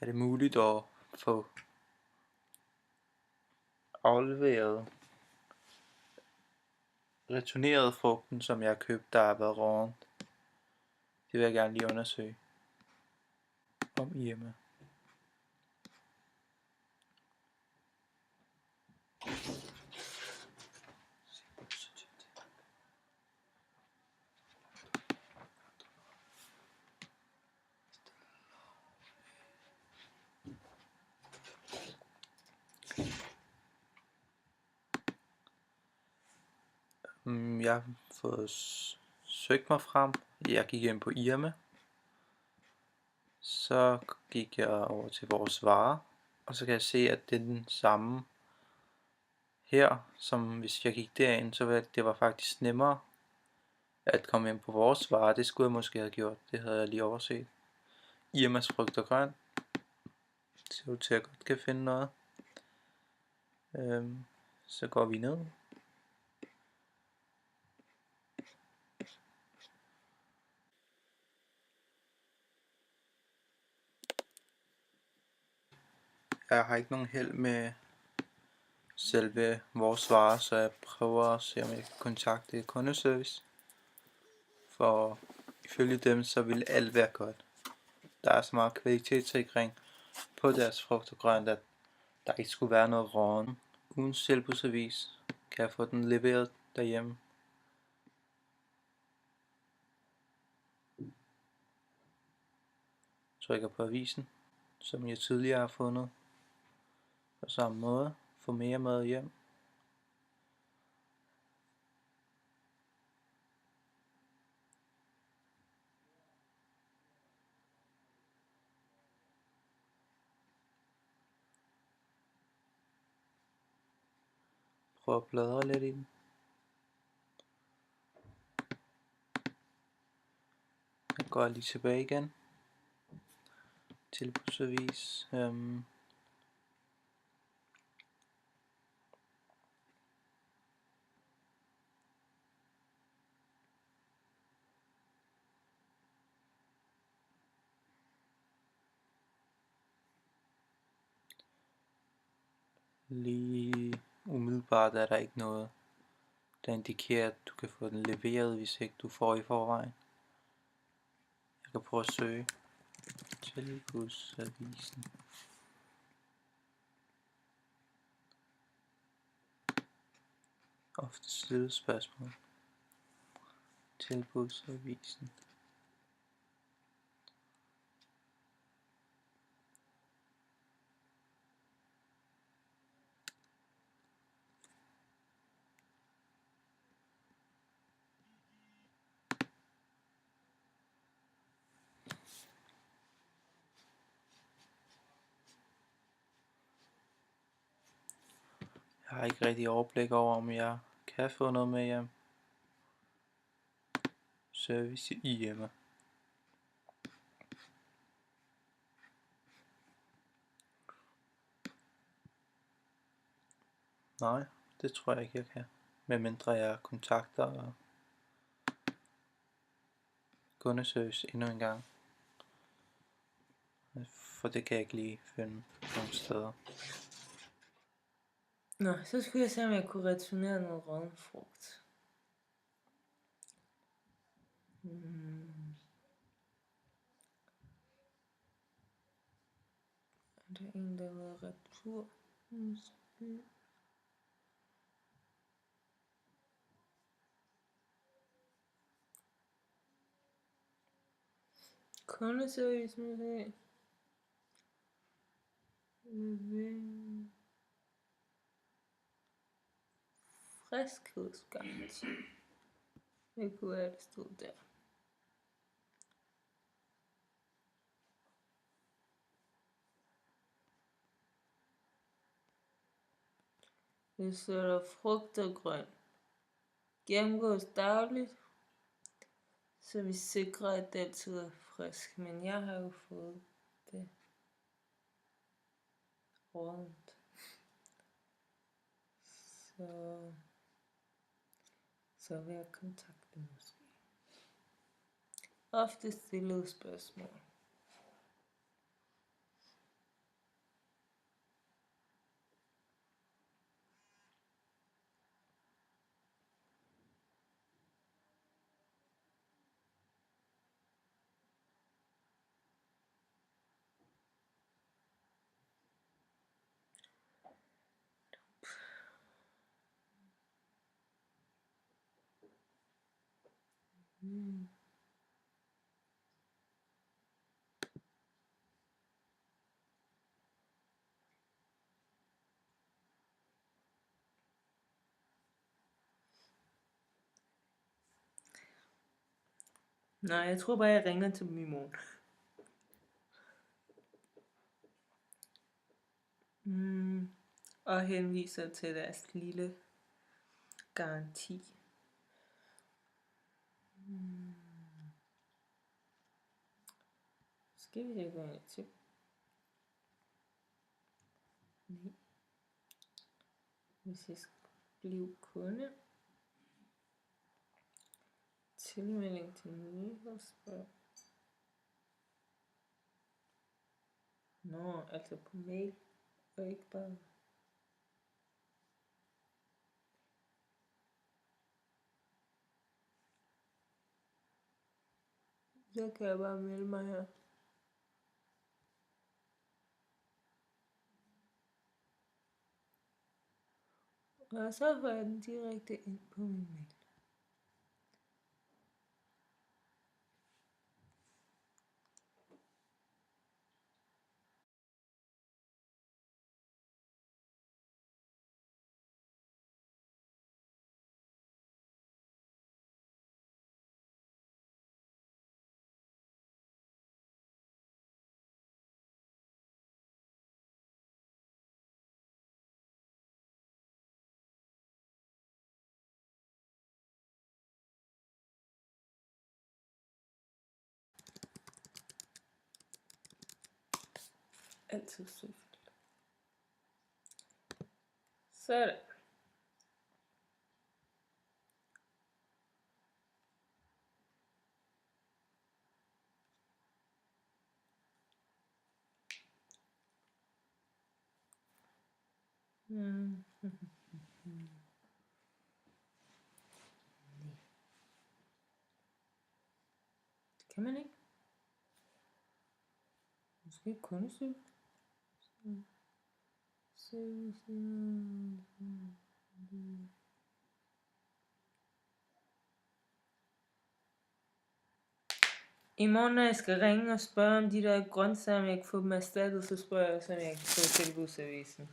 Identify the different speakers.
Speaker 1: er det muligt at få afleveret returneret frugten, som jeg har købt, der har været rådent. Det vil jeg gerne lige undersøge om hjemme. Jeg har fået søgt mig frem. Jeg gik ind på Irma. Så gik jeg over til vores varer. Og så kan jeg se, at det er den samme her, som hvis jeg gik derind, så det var faktisk nemmere at komme ind på vores varer. Det skulle jeg måske have gjort. Det havde jeg lige overset. Irmas frugt og grønt. Det ser ud til, at jeg godt kan finde noget. Så går vi ned. Jeg har ikke nogen held med selve vores varer, så jeg prøver at se, om jeg kan kontakte kundeservice. For ifølge dem, så vil alt være godt. Der er så meget kvalitetssikring på deres frugt og grønt, at der ikke skulle være noget rådent. Uden selvbudsavis kan jeg få den leveret derhjemme. Trykker på avisen, som jeg tidligere har fundet. På samme måde, få mere mad hjem. Prøv at bladre lidt i den. Jeg går lige tilbage igen. Tilbudsavis. Lige umiddelbart er der ikke noget, der indikerer, at du kan få den leveret, hvis ikke du får i forvejen. Jeg kan prøve at søge tilbudsavisen. Ofte stillet spørgsmål. Tilbudsavisen. Jeg har ikke rigtig overblik over, om jeg kan få noget med hjem. Service i hjemme. Nej, det tror jeg ikke, jeg kan. Medmindre jeg kontakter kundeservice endnu en gang. For det kan jeg ikke lige finde nogle steder.
Speaker 2: Nå, så skulle jeg se, om jeg kunne returnere noget rådden frugt. Er der en, der vil retur? Måske. Kundeservice måske. Friskhedsgaranti. Det kunne være, det stod der. Det står der frugt og grønt. Gennemgås dagligt, så vi sikrer, at det altid er frisk. Men jeg har jo fået det rådent. Så vil jeg kontakte måske. Ofte stillede spørgsmål. Nej, jeg tror bare, jeg ringer til dem i morgen. Og henviser til deres lille garanti. Skal vi se, hvad jeg til? Nej. Hvis jeg skal blive kunde. Tilmelding til nyhedsbrev. Nå, altså på mail, og ikke bare... Så kan jeg bare melde mig her. Og så får jeg den direkte ind på min mail. Altid sødt. Sådan. Det kan man ikke. Måske kundeservice. I morgen, når jeg skal ringe og spørge om de der grøntsager, om jeg kan få dem erstattet, så spørger jeg også, om jeg kan få tilbudsavisen.